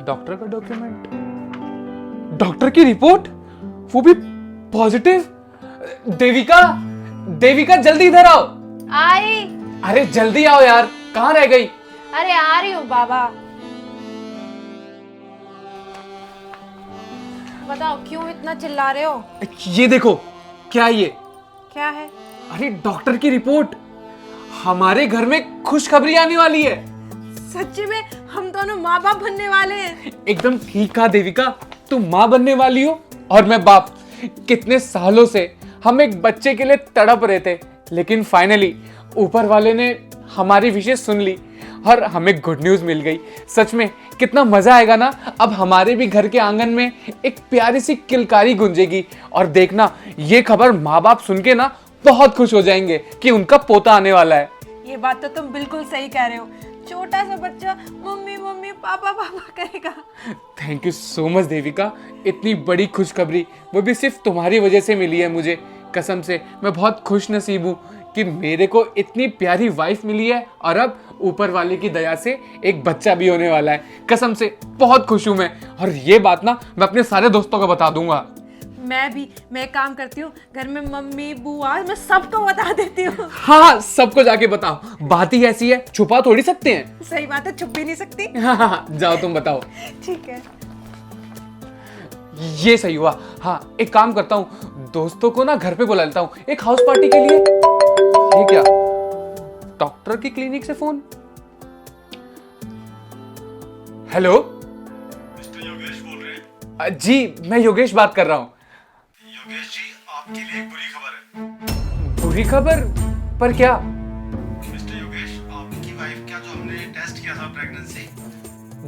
Doctor का document, doctor की report, वो भी पॉजिटिव। देविका, देविका जल्दी इधर आओ। आई। अरे जल्दी आओ यार, कहाँ रह गई? अरे आ रही हूँ बाबा। बताओ क्यों इतना चिल्ला रहे हो? ये देखो, क्या ये? क्या है? अरे डॉक्टर की रिपोर्ट। हमारे घर में खुशखबरी आने वाली है। सच्ची में हम दोनों माँ बाप बनने वाले हैं। एकदम ठीक कहा देविका, तुम माँ बनने वाली हो और मैं बाप। कितने सालों से हम एक बच्चे के लिए तड़प रहे थे, लेकिन फाइनली ऊपर वाले ने हमारी विशेष सुन ली और हमें गुड न्यूज मिल गई। सच में कितना मजा आएगा ना। अब हमारे भी घर के आंगन में एक प्यारी सी किलकारी गूंजेगी और देखना, ये खबर माँ बाप सुन के ना बहुत खुश हो जाएंगे कि उनका पोता आने वाला है। ये बात तो तुम बिल्कुल सही कह रहे हो। छोटा सा बच्चा मम्मी मम्मी पापा पापा करेगा। Thank you so much Devika, इतनी बड़ी खुशखबरी वो भी सिर्फ तुम्हारी वजह से मिली है मुझे। कसम से मैं बहुत खुश नसीब हूँ कि मेरे को इतनी प्यारी वाइफ मिली है और अब ऊपर वाले की दया से एक बच्चा भी होने वाला है। कसम से बहुत खुश हूँ मैं, और ये बात ना मैं अपने सारे दोस्तों को बता दूंगा। मैं काम करती हूँ घर में, मम्मी बुआ मैं सबको बता देती हूँ। हाँ, सबको जाके बताओ। बात ही ऐसी है, छुपा थोड़ी सकते हैं। सही बात है, छुप भी नहीं सकती। हाँ, जाओ तुम बताओ। ठीक है। ये सही हुआ। हाँ, एक काम करता हूँ, दोस्तों को ना घर पे बुला लेता हूँ एक हाउस पार्टी के लिए। ये क्या, डॉक्टर की क्लिनिक से फोन? हेलो, मिस्टर योगेश बोल रहे हैं? जी मैं योगेश बात कर रहा हूँ। योगेश जी, आपके लिए एक बुरी खबर है। बुरी खबर? पर क्या? मिस्टर योगेश, आपकी वाइफ का जो हमने टेस्ट किया था प्रेगनेंसी,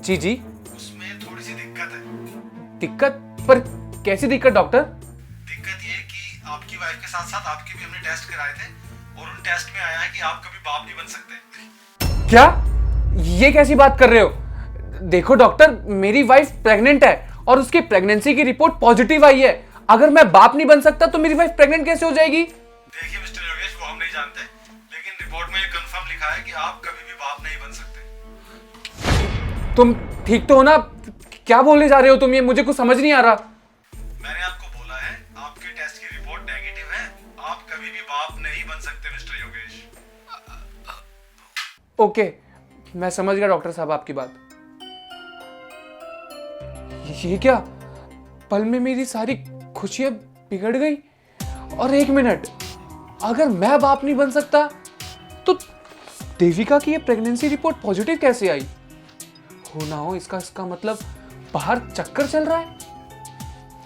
जी जी। उसमें थोड़ी सी दिक्कत है। दिक्कत? पर कैसी दिक्कत डॉक्टर? दिक्कत ये कि आपकी वाइफ के साथ साथ आपके भी हमने टेस्ट कराए थे और उन टेस्ट में आया है कि आप कभी बाप नहीं बन सकते। क्या? ये कैसी बात कर रहे हो? देखो डॉक्टर, मेरी वाइफ प्रेग्नेंट है और उसकी प्रेगनेंसी की रिपोर्ट पॉजिटिव आई है। अगर मैं बाप नहीं बन सकता तो मेरी वाइफ प्रेग्नेंट कैसे हो जाएगी? देखिए मिस्टर योगेश, वो हम नहीं जानते, लेकिन रिपोर्ट में ये कंफर्म लिखा है कि आप कभी भी बाप नहीं बन सकते। तुम ठीक तो हो ना? क्या बोलने जा रहे हो तुम? ये मुझे कुछ समझ नहीं आ रहा। मैंने आपको बोला है, आपके टेस्ट की रिपोर्ट नेगेटिव है, आप कभी भी बाप नहीं बन सकते मिस्टर योगेश। ओके, मैं समझ गया डॉक्टर साहब आपकी बात। ये क्या, पल में मेरी सारी खुशियां बिगड़ गई। और एक मिनट, अगर मैं बाप नहीं बन सकता तो देविका की ये प्रेगनेंसी रिपोर्ट पॉजिटिव कैसे आई? हो ना हो इसका मतलब बाहर चक्कर चल रहा है।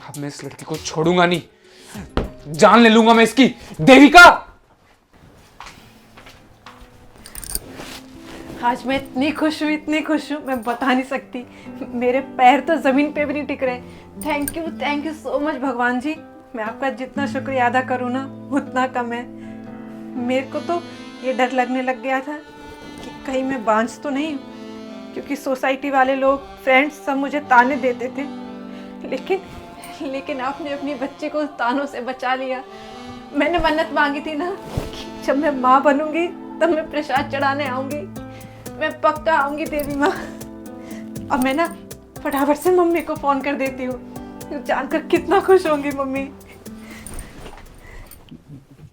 अब मैं इस लड़की को छोड़ूंगा नहीं, जान ले लूंगा मैं इसकी। देविका! आज मैं इतनी खुश हूँ मैं बता नहीं सकती। मेरे पैर तो जमीन पे भी नहीं टिक रहे। थैंक यू सो मच भगवान जी। मैं आपका जितना शुक्रिया अदा करूँ ना उतना कम है। मेरे को तो ये डर लगने लग गया था कि कहीं मैं बांझ तो नहीं हूँ, क्योंकि सोसाइटी वाले लोग, फ्रेंड्स सब मुझे ताने देते थे। लेकिन आपने अपनी बच्ची को तानों से बचा लिया। मैंने मन्नत मांगी थी ना कि जब मैं माँ बनूंगी तब मैं प्रसाद चढ़ाने आऊंगी। मैं पक्का आऊंगी देवी माँ। अब मैं ना फटाफट से मम्मी को फोन कर देती हूँ, जानकर कितना खुश होंगी मम्मी।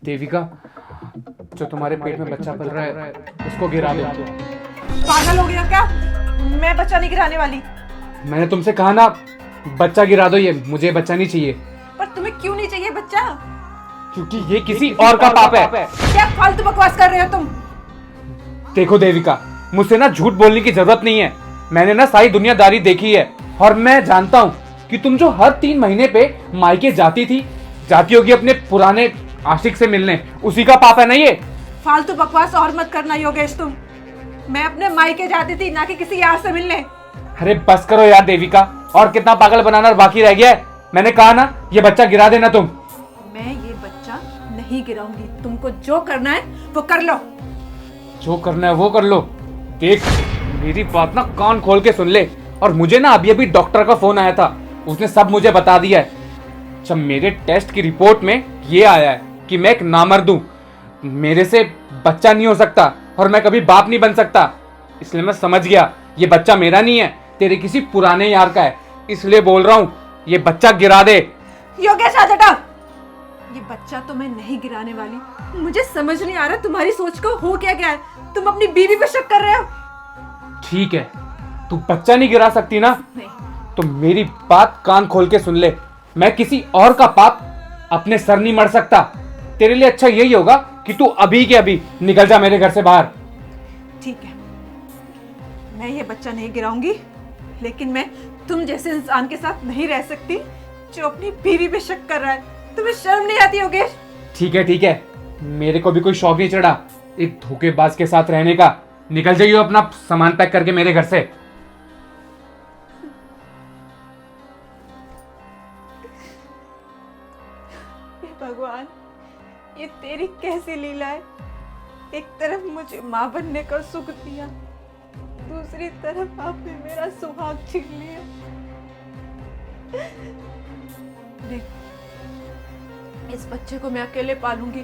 देविका, जो तुम्हारे पेट में बच्चा पल रहा है उसको गिरा दो। पागल हो गया क्या? मैं बच्चा नहीं गिराने वाली। मैंने तुमसे कहा ना, बच्चा गिरा दो। ये मुझे बच्चा नहीं चाहिए। पर तुम्हें क्यों नहीं चाहिए बच्चा? क्योंकि ये किसी और का पाप है। क्या फालतू बकवास कर रहे हो तुम? देखो देविका, मुझसे ना झूठ बोलने की जरूरत नहीं है। मैंने ना सारी दुनियादारी देखी है और मैं जानता हूँ कि तुम जो हर 3 महीने पे मायके जाती होगी अपने पुराने आशिक से मिलने, उसी का पाप है ना ये? फालतू बकवास और मत करना योगेश तुम। मैं अपने मायके जाती थी, ना कि किसी यार से मिलने। अरे बस करो यार देविका, और कितना पागल बनाना बाकी रह गया है? मैंने कहा ना, ये बच्चा गिरा देना तुम। मैं ये बच्चा नहीं गिराऊंगी। तुमको जो करना है वो कर लो। जो करना है वो कर लो। देख, मेरी बात ना कान खोल के सुन ले। और मुझे ना अभी डॉक्टर का फोन आया था, उसने सब मुझे बता दिया है। जब मेरे टेस्ट की रिपोर्ट में ये आया है कि मैं एक नामर्द हूं, मेरे से बच्चा नहीं हो सकता और मैं कभी बाप नहीं बन सकता, इसलिए मैं समझ गया ये बच्चा मेरा नहीं है। तेरे किसी पुराने यार का है, इसलिए बोल रहा हूँ ये बच्चा गिरा दे। योगेश आ हटा। ये बच्चा तो मैं नहीं गिराने वाली। मुझे समझ नहीं आ रहा तुम्हारी सोच को हो क्या गया है। तुम अपनी बीवी पे शक कर रहे हो। ठीक है, तू बच्चा नहीं गिरा सकती ना, नहीं। तो मेरी बात कान खोल के सुन ले। मैं किसी और का पाप अपने सर नहीं मर सकता। तेरे लिए अच्छा यही होगा कि तू अभी के अभी निकल जा मेरे घर से बाहर। ठीक है, मैं ये बच्चा नहीं गिराऊंगी, लेकिन मैं तुम जैसे इंसान के साथ नहीं रह सकती जो अपनी बीवी पे शक कर रहा है। तुम्हें शर्म नहीं आती योगेश? ठीक है, मेरे को भी कोई शौक नहीं चढ़ा एक धोखेबाज के साथ रहने का। निकल जाइए अपना सामान पैक करके मेरे घर से। हे भगवान, ये तेरी कैसी लीला है। एक तरफ मुझे माँ बनने का सुख दिया, दूसरी तरफ आपने मेरा सुहाग छीन लिया। देख, इस बच्चे को मैं अकेले पालूंगी,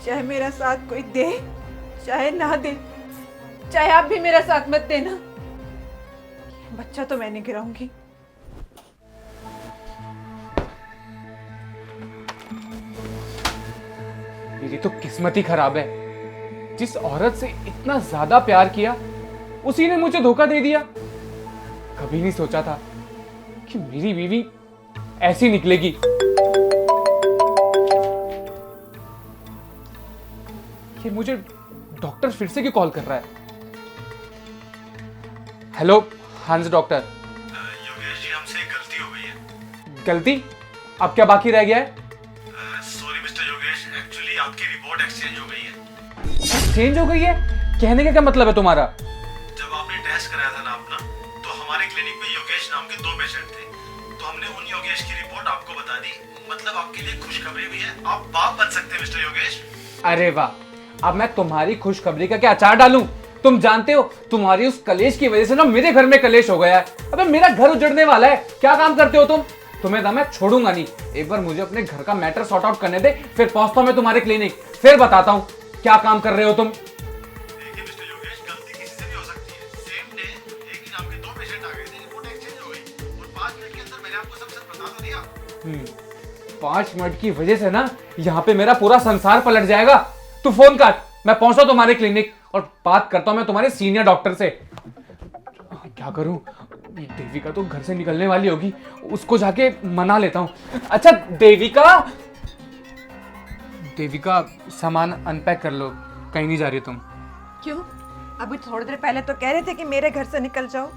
चाहे मेरा साथ कोई दे चाहे ना दे, चाहे आप भी मेरा साथ मत देना। बच्चा तो मैं नहीं गिराऊंगी। मेरी तो किस्मत ही खराब है। जिस औरत से इतना ज्यादा प्यार किया उसी ने मुझे धोखा दे दिया। कभी नहीं सोचा था कि मेरी बीवी ऐसी निकलेगी। ये मुझे डॉक्टर फिर से क्यों कॉल कर रहा है? हेलो, हाँ जी डॉक्टर। योगेश जी, हमसे एक गलती हो गई है। गलती? अब क्या बाकी रह गया है? सॉरी मिस्टर योगेश, एक्चुअली आपकी रिपोर्ट एक्सचेंज हो गई है। चेंज हो गई है? कहने का क्या मतलब है तुम्हारा? जब आपने टेस्ट कराया था ना अपना, तो हमारे क्लिनिक में योगेश नाम के 2 पेशेंट थे, तो हमने उन योगेश की रिपोर्ट आपको बता दी। मतलब आपके लिए खुशखबरी भी है, आप बाप बन सकते हैं मिस्टर योगेश। अरे वाह, अब मैं तुम्हारी खुशखबरी का क्या अचार डालूं? तुम जानते हो तुम्हारी उस कलेश की वजह से ना मेरे घर में कलेश हो गया है। अबे मेरा घर उजड़ने वाला है। क्या काम करते हो तुम? तुम्हें ना मैं छोड़ूंगा नहीं। एक बार मुझे अपने घर का मैटर सॉर्ट आउट करने दे, फिर पहुंचता हूं मैं तुम्हारे क्लिनिक, फिर बताता हूं क्या काम कर रहे हो तुम। देखिए मिस्टर योगेश, गलती किसी से भी हो सकती है। सेम डे एक ही नाम के 2 पेशेंट आ गए थे, रिपोर्ट एक्सचेंज हो गई और 5 मिनट के अंदर मैंने आपको सब सच बता तो दिया। 5 मिनट की वजह से ना यहाँ पे मेरा पूरा संसार पलट जाएगा। तू फोन काट, मैं पहुंचता हूं तुम्हारे क्लिनिक और बात करता हूं मैं तुम्हारे सीनियर डॉक्टर से। क्या करूं? देविका तो घर से निकलने वाली होगी, उसको जाके मना लेता हूं। अच्छा देविका, देविका सामान अनपैक कर लो, कहीं नहीं जा रही तुम। क्यों? अभी थोड़ी देर पहले तो कह रहे थे कि मेरे घर से निकल जाओ।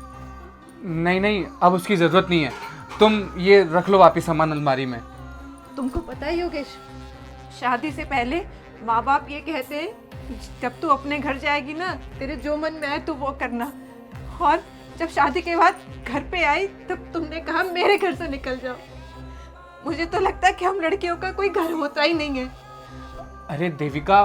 नहीं, अब उसकी जरूरत नहीं है। तुम ये रख लो वापिस सामान अलमारी में। तुमको पता है योगेश, शादी से पहले माँ बाप ये कहते हैं जब तू अपने घर जाएगी ना, तेरे जो मन में आए तू वो करना। और जब शादी के बाद घर पे आई तब तुमने कहा मेरे घर से निकल जाओ। मुझे तो लगता है कि हम लड़कियों का कोई घर होता ही नहीं है। अरे देविका,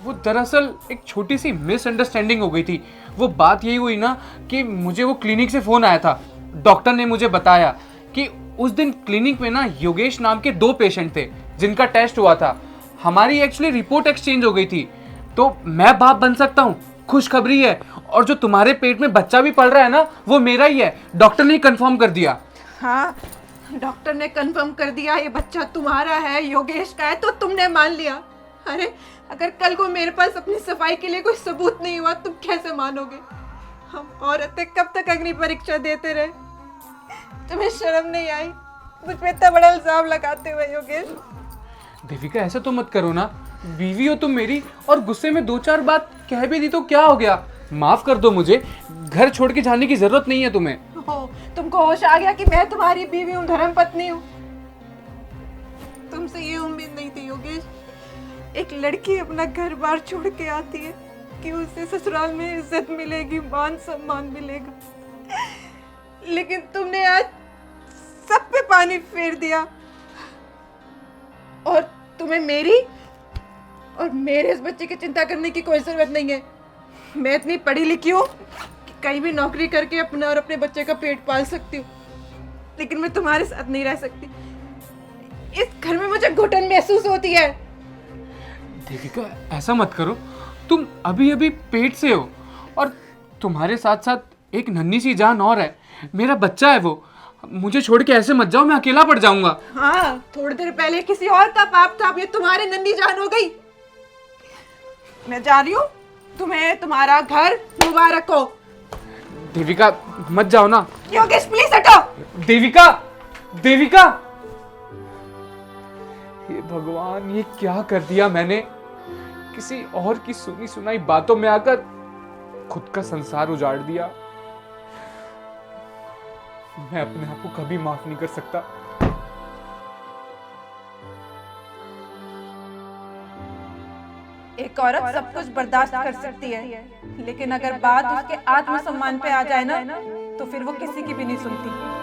वो दरअसल एक छोटी सी मिसअंडरस्टैंडिंग हो गई थी। वो बात यही हुई ना कि मुझे वो क्लिनिक से फोन आया था। डॉक्टर ने मुझे बताया कि उस दिन क्लिनिक में ना योगेश नाम के 2 पेशेंट थे जिनका टेस्ट हुआ था। हमारी एक्चुअली रिपोर्ट एक्सचेंज हो गई थी, तो मैं बाप बन सकता हूँ। खुशखबरी है। और जो तुम्हारे पेट में बच्चा भी पल रहा है ना, वो मेरा ही है। डॉक्टर ने कंफर्म कर दिया। हाँ, डॉक्टर ने कंफर्म कर दिया ये बच्चा तुम्हारा है, योगेश का है, तो तुमने मान लिया। अरे अगर कल को मेरे पास अपनी सफाई के लिए कोई सबूत नहीं हुआ तुम कैसे मानोगे? हम औरतें कब तक अग्नि परीक्षा देते रहे? तुम्हें शर्म नहीं आई मुझ पे इतना बड़ा इल्जाम लगाते हुए योगेश? देविका ऐसा तो मत करो ना, बीवी हो तुम मेरी, और गुस्से में 2-4 बात कह भी दी तो क्या हो गया? माफ कर दो मुझे, घर छोड़ के जाने की जरूरत नहीं है तुम्हें। हो, तुमको होश आ गया कि मैं तुम्हारी बीवी हूँ, धर्म पत्नी हूँ? तुमसे ये उम्मीद नहीं थी योगेश। एक लड़की अपना घर बार छोड़ के आती है कि उसे ससुराल में इज्जत मिलेगी, मान सम्मान मिलेगा, लेकिन तुमने आज सब पे पानी फेर दिया। और तुम्हें मेरी और मेरे इस बच्चे की चिंता करने की कोई जरूरत नहीं है। मैं इतनी पढ़ी लिखी हूँ कि कहीं भी नौकरी करके अपना और अपने बच्चे का पेट पाल सकती हूँ, लेकिन मैं तुम्हारे साथ नहीं रह सकती। इस घर में मुझे घुटन महसूस होती है। देविका ऐसा मत करो, तुम अभी अभी पेट से हो और तुम्हारे साथ साथ एक नन्ही सी जान और है, मेरा बच्चा है वो। मुझे छोड़ के ऐसे मत जाओ, मैं अकेला पड़ जाऊंगा। हाँ, थोड़ी देर पहले किसी और का पाप था, अब ये तुम्हारी नन्ही जान हो गई। मैं जा रही हूँ, तुम्हें तुम्हारा घर मुबारक हो। देविका मत जाओ ना। योगेश प्लीज हटो। देविका, देविका, ये भगवान, ये क्या कर दिया मैंने। किसी और की सुनी सुनाई बातों में आकर खुद का संसार उजाड़ दिया। मैं अपने आप को कभी माफ नहीं कर सकता। एक औरत सब कुछ बर्दाश्त कर सकती है, लेकिन अगर बात उसके आत्मसम्मान पे आ जाए ना, तो फिर वो किसी की भी नहीं सुनती।